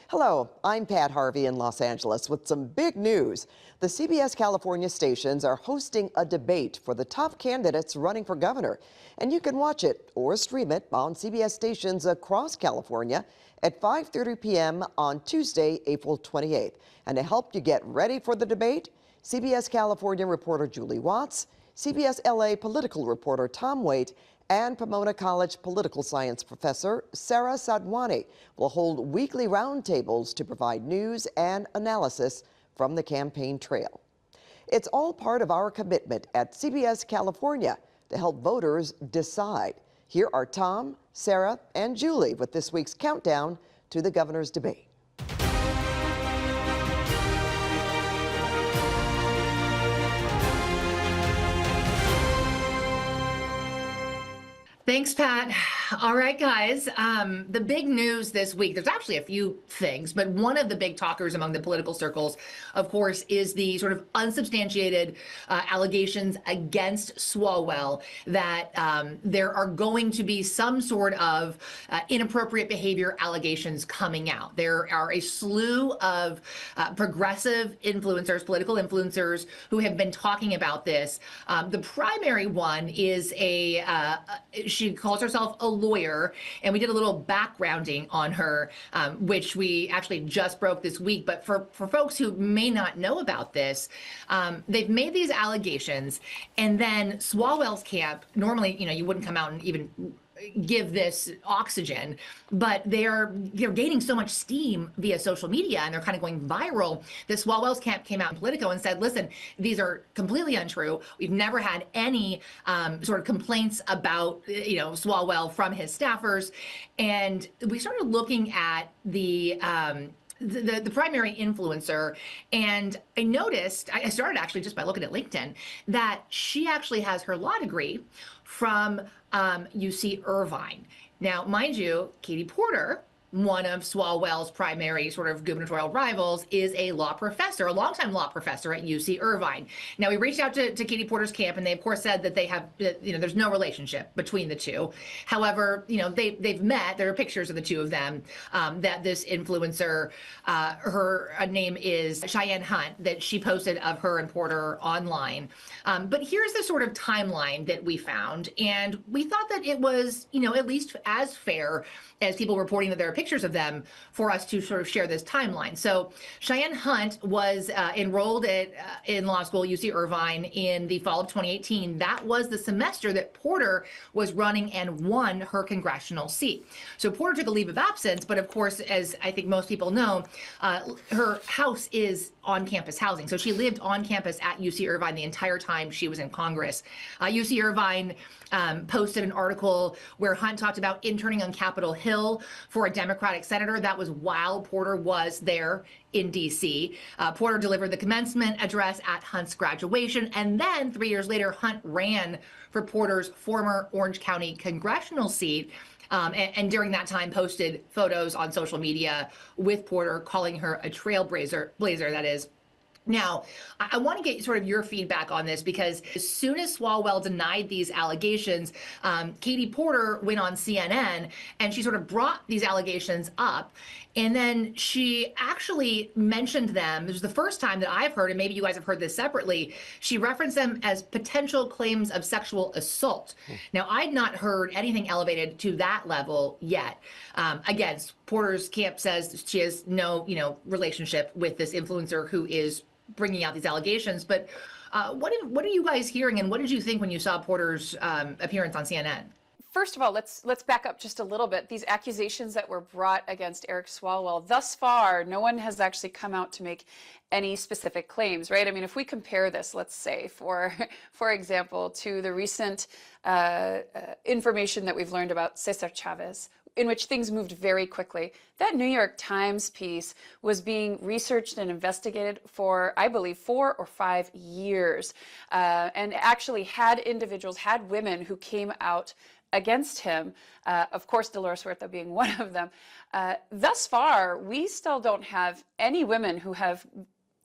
Hello, I'm Pat Harvey in Los Angeles with some big news. The CBS California stations are hosting a debate for the top candidates running for governor. And you can watch it or stream it on CBS stations across California at 5:30 p.m. on Tuesday, April 28th. And to help you get ready for the debate, CBS California reporter Julie Watts, CBS LA political reporter Tom Waite, and Pomona College political science professor Sara Sadhwani will hold weekly roundtables to provide news and analysis from the campaign trail. It's all part of our commitment at CBS California to help voters decide. Here are Tom, Sara, and Julie with this week's countdown to the governor's debate. Thanks, Pat. All right, guys. The big news this week, there's actually a few things, but one of the big talkers among the political circles, of course, is the sort of unsubstantiated allegations against Swalwell that there are going to be some sort of inappropriate behavior allegations coming out. There are a slew of progressive influencers, political influencers, who have been talking about this. The primary one is she calls herself a lawyer, and we did a little backgrounding on her, which we actually just broke this week. But for folks who may not know about this, they've made these allegations, and then Swalwell's camp, normally, you wouldn't come out and even give this oxygen, but they're gaining so much steam via social media, and they're kind of going viral. This Swalwell's camp came out in Politico and said, listen, these are completely untrue. We've never had any sort of complaints about Swalwell from his staffers. And we started looking at the primary influencer, and I noticed, I started actually just by looking at LinkedIn, that she actually has her law degree from UC Irvine. Now, mind you, Katie Porter, one of Swalwell's primary sort of gubernatorial rivals, is a law professor, a longtime law professor at UC Irvine. Now, we reached out to Katie Porter's camp, and they, of course, said that they have, there's no relationship between the two. However, they've met. There are pictures of the two of them. That this influencer, her name is Cheyenne Hunt, that she posted of her and Porter online. But here's the sort of timeline that we found, and we thought that it was, at least as fair as people reporting that there are pictures of them for us to sort of share this timeline. So Cheyenne Hunt was enrolled in law school at UC Irvine in the fall of 2018. That was the semester that Porter was running and won her congressional seat. So Porter took a leave of absence, but of course, as I think most people know, her house is on-campus housing. So she lived on campus at UC Irvine the entire time she was in Congress. UC Irvine posted an article where Hunt talked about interning on Capitol Hill for a Democratic senator. That was while Porter was there in D.C. Porter delivered the commencement address at Hunt's graduation, and then 3 years later, Hunt ran for Porter's former Orange County congressional seat. And during that time posted photos on social media with Porter, calling her a trailblazer, that is. Now, I want to get sort of your feedback on this, because as soon as Swalwell denied these allegations, Katie Porter went on CNN and she sort of brought these allegations up. And then she actually mentioned them. This was the first time that I've heard, and maybe you guys have heard this separately, she referenced them as potential claims of sexual assault. Now, I'd not heard anything elevated to that level yet. Again, Porter's camp says she has no, relationship with this influencer who is bringing out these allegations. But what are you guys hearing, and what did you think when you saw Porter's appearance on CNN? First of all, let's back up just a little bit. These accusations that were brought against Eric Swalwell, thus far, no one has actually come out to make any specific claims, right? I mean, if we compare this, let's say, for example, to the recent information that we've learned about Cesar Chavez, in which things moved very quickly. That New York Times piece was being researched and investigated for, I believe, 4 or 5 years, and actually had women who came out against him, of course, Dolores Huerta being one of them. Thus far, we still don't have any women who have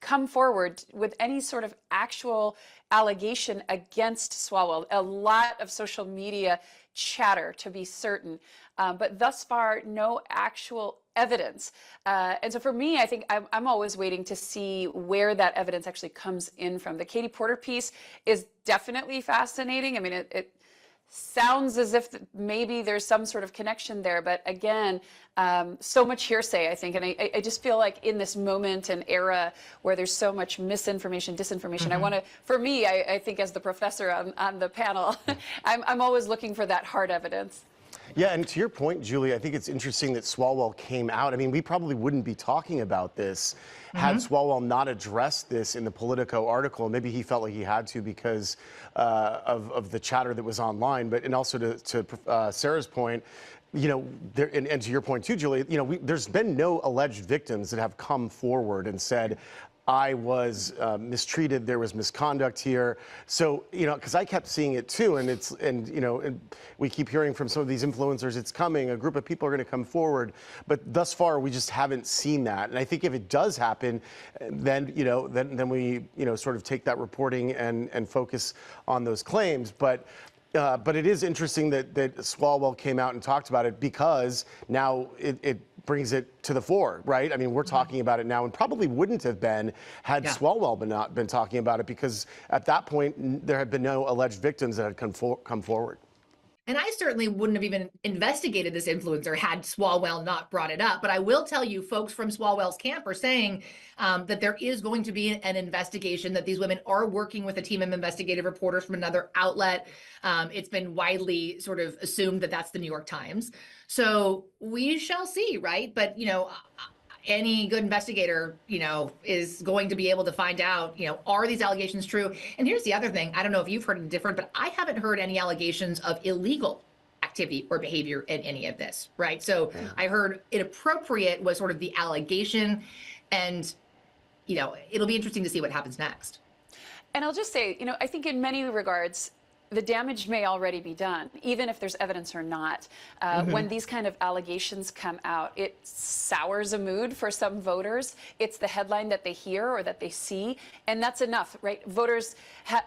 come forward with any sort of actual allegation against Swalwell. A lot of social media chatter, to be certain, but thus far, no actual evidence. And so for me, I think I'm always waiting to see where that evidence actually comes in from. The Katie Porter piece is definitely fascinating. I mean, it sounds as if maybe there's some sort of connection there, but again, so much hearsay, I think, and I just feel like in this moment and era where there's so much misinformation, disinformation, I want to, for me, I think as the professor on the panel, I'm always looking for that hard evidence. Yeah, and to your point, Julie, I think it's interesting that Swalwell came out. I mean, we probably wouldn't be talking about this had Swalwell not addressed this in the Politico article. Maybe he felt like he had to because of the chatter that was online. But and also to Sarah's point, you know, and to your point too, Julie, you know, there's been no alleged victims that have come forward and said, I was mistreated, there was misconduct here. So, you know, because I kept seeing it too, and you know, and we keep hearing from some of these influencers, it's coming, a group of people are going to come forward. But thus far, we just haven't seen that. And I think if it does happen, then, you know, then we, you know, sort of take that reporting and focus on those claims. But it is interesting that Swalwell came out and talked about it because now it brings it to the fore, right? I mean, we're talking about it now and probably wouldn't have been had Swalwell not been talking about it because at that point, there had been no alleged victims that had come forward. And I certainly wouldn't have even investigated this influencer had Swalwell not brought it up. But I will tell you, folks from Swalwell's camp are saying that there is going to be an investigation, that these women are working with a team of investigative reporters from another outlet. It's been widely sort of assumed that that's the New York Times. So we shall see, right? But, you know, any good investigator, you know, is going to be able to find out, you know, are these allegations true? And here's the other thing. I don't know if you've heard it different, but I haven't heard any allegations of illegal activity or behavior in any of this, right? So I heard inappropriate was sort of the allegation, and, you know, it'll be interesting to see what happens next. And I'll just say, you know, I think in many regards, the damage may already be done, even if there's evidence or not. When these kind of allegations come out, it sours a mood for some voters. It's the headline that they hear or that they see, and that's enough, right? Voters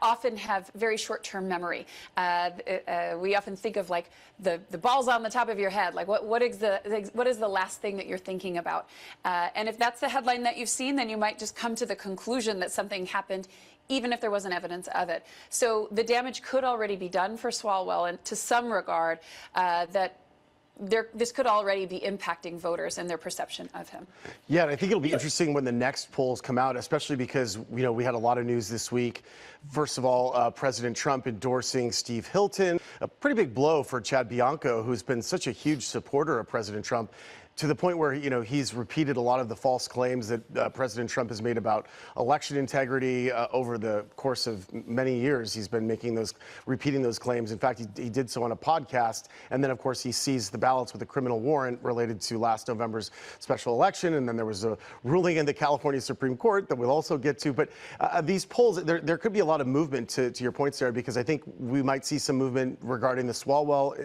often have very short-term memory. We often think of like the balls on the top of your head, like what is the last thing that you're thinking about? And if that's the headline that you've seen, then you might just come to the conclusion that something happened even if there wasn't evidence of it. So the damage could already be done for Swalwell, and to some regard, this could already be impacting voters and their perception of him. Yeah, and I think it'll be interesting when the next polls come out, especially because, you know, we had a lot of news this week. First of all, President Trump endorsing Steve Hilton, a pretty big blow for Chad Bianco, who's been such a huge supporter of President Trump, to the point where, you know, he's repeated a lot of the false claims that President Trump has made about election integrity over the course of many years. He's been repeating those claims. In fact, he did so on a podcast. And then, of course, he seized the ballots with a criminal warrant related to last November's special election. And then there was a ruling in the California Supreme Court that we'll also get to. But these polls, there could be a lot of movement to your point, Sarah, because I think we might see some movement regarding the Swalwell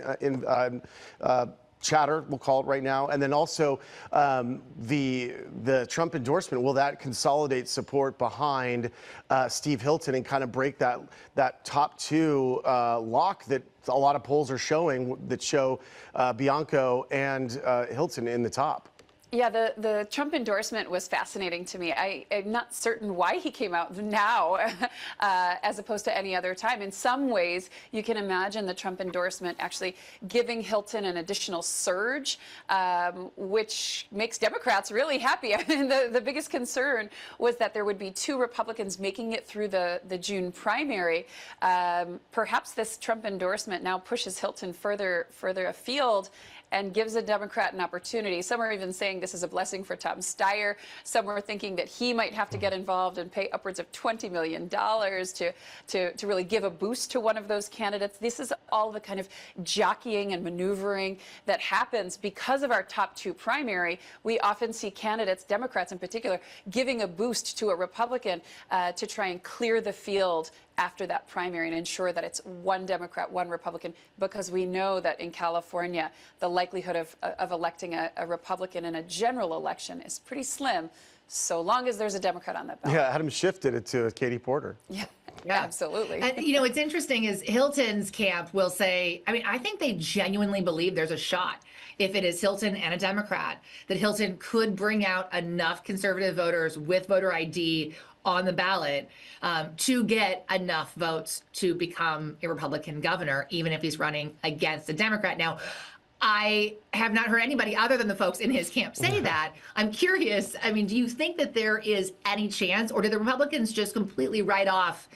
chatter, we'll call it right now, and then also the Trump endorsement. Will that consolidate support behind Steve Hilton and kind of break that top two lock that a lot of polls are showing that show Bianco and Hilton in the top? Yeah, the Trump endorsement was fascinating to me. I'm not certain why he came out now as opposed to any other time. In some ways, you can imagine the Trump endorsement actually giving Hilton an additional surge, which makes Democrats really happy. I mean, the biggest concern was that there would be two Republicans making it through the June primary. Perhaps this Trump endorsement now pushes Hilton further afield and gives a Democrat an opportunity. Some are even saying this is a blessing for Tom Steyer. Some are thinking that he might have to get involved and pay upwards of $20 million to really give a boost to one of those candidates. This is all the kind of jockeying and maneuvering that happens because of our top two primary. We often see candidates, Democrats in particular, giving a boost to a Republican to try and clear the field after that primary and ensure that it's one Democrat, one Republican, because we know that in California, the likelihood of electing a Republican in a general election is pretty slim, so long as there's a Democrat on that ballot. Yeah, Adam shifted it to Katie Porter. Yeah, absolutely. And, you know, what's interesting is Hilton's camp will say, I mean, I think they genuinely believe there's a shot. if it is Hilton and a Democrat, that Hilton could bring out enough conservative voters with voter ID on the ballot to get enough votes to become a Republican governor, even if he's running against a Democrat. Now, I have not heard anybody other than the folks in his camp say that. I'm curious. I mean, do you think that there is any chance, or do the Republicans just completely write off,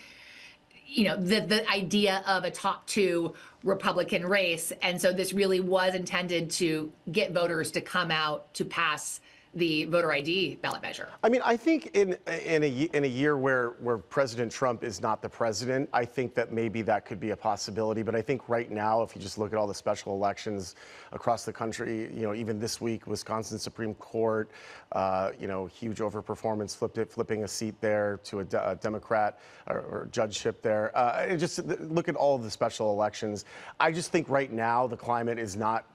the idea of a top two Republican race? And so this really was intended to get voters to come out to pass the voter ID ballot measure. I mean, I think in a year where President Trump is not the president, I think that maybe that could be a possibility. But I think right now, if you just look at all the special elections across the country, even this week, Wisconsin Supreme Court, huge overperformance, flipping a seat there to a Democrat or judgeship there. Just look at all of the special elections. I just think right now the climate is not,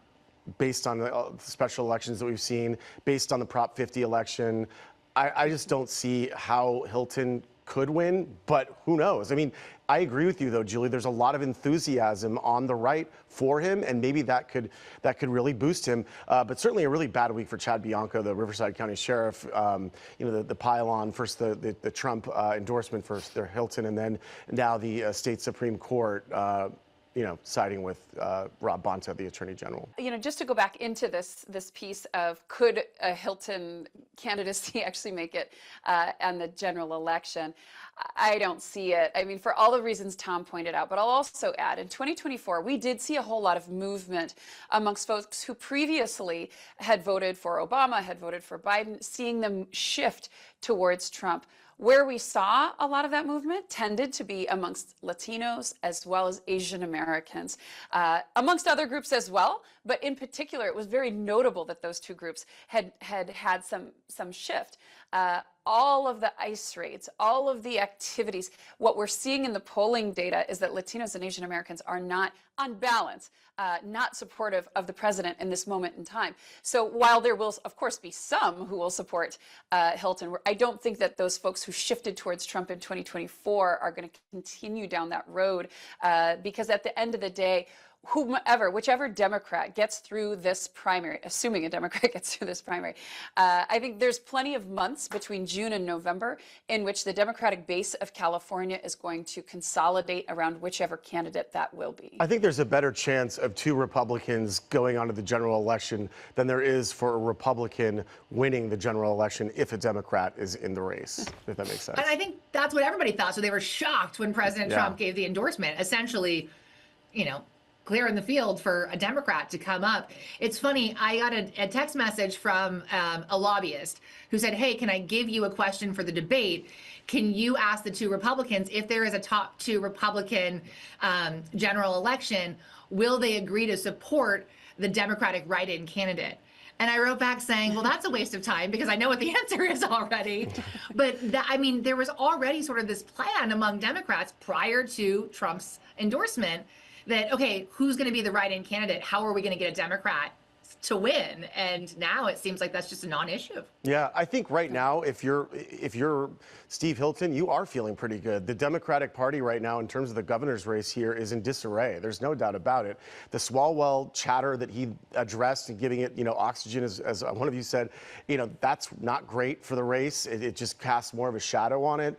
based on the special elections that we've seen, based on the Prop 50 election, I just don't see how Hilton could win, but who knows? I mean, I agree with you though, Julie. There's a lot of enthusiasm on the right for him, and maybe that could really boost him. But certainly a really bad week for Chad Bianco, the Riverside County Sheriff. The pile-on, first the Trump endorsement for their Hilton, and then now the state Supreme Court. Siding with Rob Bonta, the Attorney General. Just to go back into this piece of could a Hilton candidacy actually make it and the general election, I don't see it. I mean, for all the reasons Tom pointed out, but I'll also add, in 2024, we did see a whole lot of movement amongst folks who previously had voted for Obama, had voted for Biden, seeing them shift towards Trump. Where we saw a lot of that movement tended to be amongst Latinos as well as Asian Americans, amongst other groups as well. But in particular, it was very notable that those two groups had some shift. All of the ICE raids, all of the activities, what we're seeing in the polling data is that Latinos and Asian Americans are not, on balance, not supportive of the president in this moment in time. So while there will, of course, be some who will support Hilton, I don't think that those folks who shifted towards Trump in 2024 are going to continue down that road because at the end of the day, whichever Democrat gets through this primary, assuming a Democrat gets through this primary, I think there's plenty of months between June and November in which the Democratic base of California is going to consolidate around whichever candidate that will be. I think there's a better chance of two Republicans going on to the general election than there is for a Republican winning the general election if a Democrat is in the race, if that makes sense. And I think that's what everybody thought. So they were shocked when President Trump gave the endorsement, essentially, clearing the field for a Democrat to come up. It's funny, I got a text message from a lobbyist who said, hey, can I give you a question for the debate? Can you ask the two Republicans if there is a top two Republican general election, will they agree to support the Democratic write-in candidate? And I wrote back saying, well, that's a waste of time because I know what the answer is already. But there was already sort of this plan among Democrats prior to Trump's endorsement that, okay, who's going to be the write-in candidate? How are we going to get a Democrat to win? And now it seems like that's just a non-issue. Yeah, I think right now, if you're Steve Hilton, you are feeling pretty good. The Democratic Party right now, in terms of the governor's race here, is in disarray. There's no doubt about it. The Swalwell chatter that he addressed and giving it, oxygen, as one of you said, that's not great for the race. It just casts more of a shadow on it.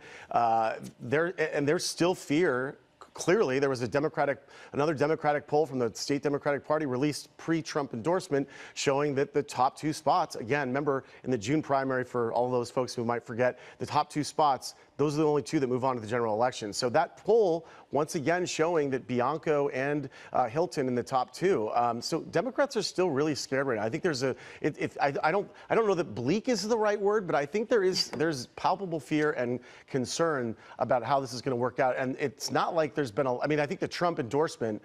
There's still fear. Clearly, there was another Democratic poll from the state Democratic Party released pre-Trump endorsement showing that the top two spots, again, remember in the June primary, for all those folks who might forget, the top two spots, those are the only two that move on to the general election. So that poll, once again, showing that Bianco and Hilton in the top two. So Democrats are still really scared right now. I think there's I don't know that bleak is the right word, but I think there's palpable fear and concern about how this is going to work out. And it's not like there's been I think the Trump endorsement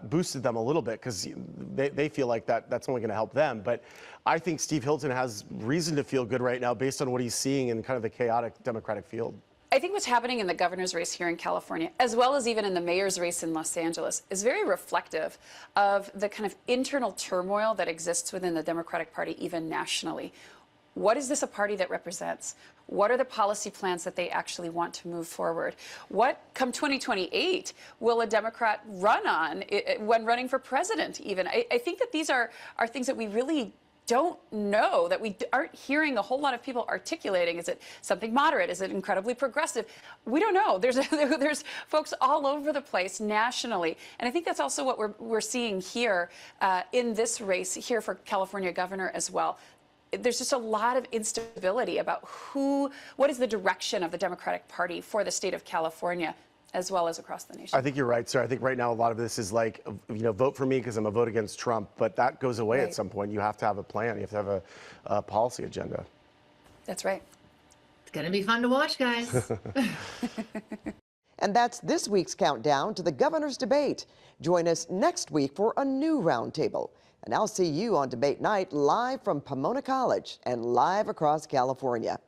boosted them a little bit because they feel like that's only going to help them. But I think Steve Hilton has reason to feel good right now based on what he's seeing in kind of the chaotic Democratic field. I think what's happening in the governor's race here in California, as well as even in the mayor's race in Los Angeles, is very reflective of the kind of internal turmoil that exists within the Democratic Party, even nationally. What is this a party that represents? What are the policy plans that they actually want to move forward? What, come 2028, will a Democrat run on when running for president even? I think that these are things that we really don't know, that we aren't hearing a whole lot of people articulating. Is it something moderate? Is it incredibly progressive? We don't know. There's folks all over the place nationally. And I think that's also what we're seeing here in this race here for California governor as well. There's just a lot of instability about what is the direction of the Democratic Party for the state of California, as well as across the nation. I think you're right, sir. I think right now a lot of this is like, vote for me because I'm a vote against Trump, but that goes away at some point. You have to have a plan. You have to have a policy agenda. That's right. It's going to be fun to watch, guys. And that's this week's countdown to the governor's debate. Join us next week for a new roundtable. And I'll see you on debate night live from Pomona College and live across California.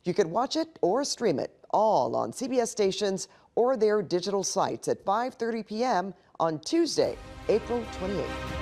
You can watch it or stream it all on CBS stations or their digital sites at 5:30 p.m. on Tuesday, April 28th.